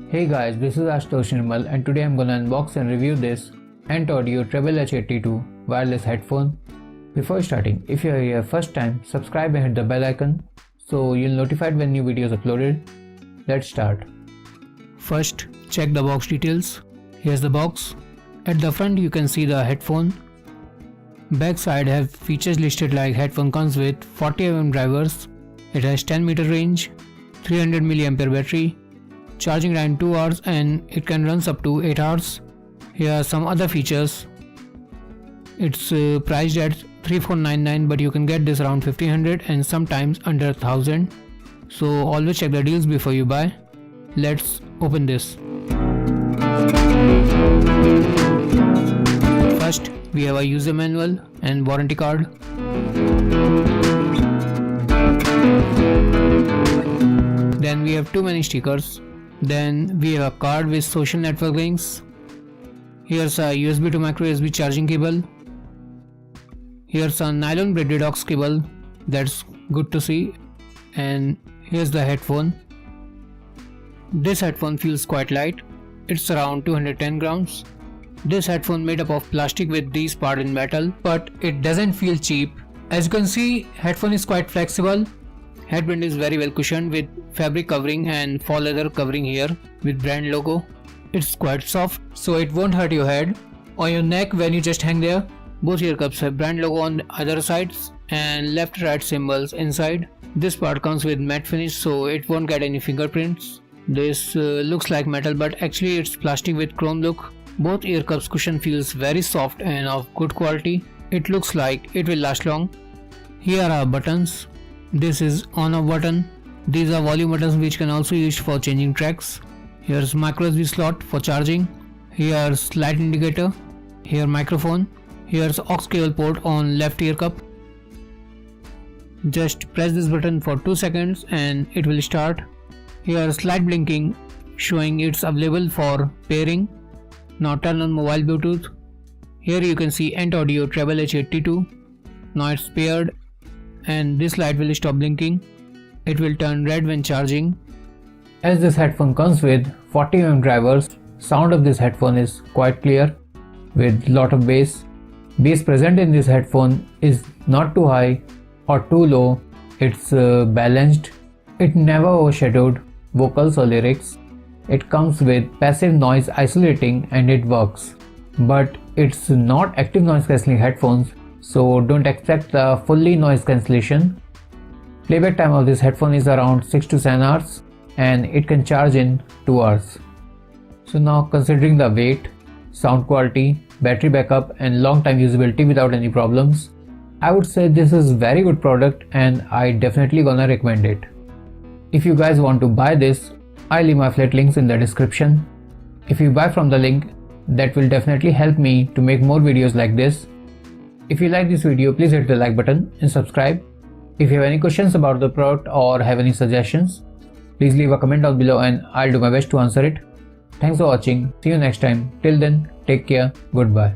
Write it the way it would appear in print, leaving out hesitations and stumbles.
Hey guys, this is Ashutosh Nirmal and today I'm gonna unbox and review this Ant Audio Treble H82 wireless headphone. Before starting, if you are here first time, subscribe and hit the bell icon so you'll notified when new videos uploaded. Let's start. First, check the box details. Here's the box. At the front you can see the headphone. Back side have features listed like headphone comes with 40mm drivers. It has 10 meter range, 300 mAh battery, charging time 2 hours and it can run up to 8 hours. Here are some other features. It's priced at 3499 but you can get this around 1500 and sometimes under 1000. So always check the deals before you buy. Let's open this. First, we have a user manual and warranty card. Then we have too many stickers. Then we have a card with social network links. Here's a USB to micro USB charging cable. Here's a nylon braided aux cable. That's good to see. And here's the headphone. This headphone feels quite light. It's around 210 grams. This headphone made up of plastic with these parts in metal, but it doesn't feel cheap. As you can see, headphone is quite flexible. Headband is very well cushioned with fabric covering and faux leather covering here with brand logo. It's quite soft, so it won't hurt your head or your neck when you just hang there. Both ear cups have brand logo on either sides and left right symbols inside. This part comes with matte finish, so it won't get any fingerprints. This looks like metal, but actually it's plastic with chrome look. Both ear cups cushion feels very soft and of good quality. It looks like it will last long. Here are buttons. This is on off button. These are volume buttons which can also be used for changing tracks. Here's micro USB slot for charging. Here's light indicator. Here microphone. Here's aux cable port on left ear cup. Just press this button for 2 seconds and it will start. Here's light blinking showing it's available for pairing. Now turn on mobile Bluetooth. Here you can see Ant Audio Treble H82. Now it's paired and this light will stop blinking. It will turn red when charging. As this headphone comes with 40mm drivers, sound of this headphone is quite clear with lot of bass. Bass present in this headphone is not too high or too low. It's balanced. It never overshadowed vocals or lyrics. It comes with passive noise isolating and it works. But it's not active noise cancelling headphones, so don't expect the fully noise cancellation. Playback time of this headphone is around 6 to 7 hours and it can charge in 2 hours. So now considering the weight, sound quality, battery backup and long time usability without any problems, I would say this is very good product and I definitely gonna recommend it. If you guys want to buy this, I'll leave my affiliate links in the description. If you buy from the link, that will definitely help me to make more videos like this. If you like this video, please hit the like button and subscribe. If you have any questions about the product or have any suggestions, please leave a comment down below and I'll do my best to answer it. Thanks for watching. See you next time. Till then, take care. Goodbye.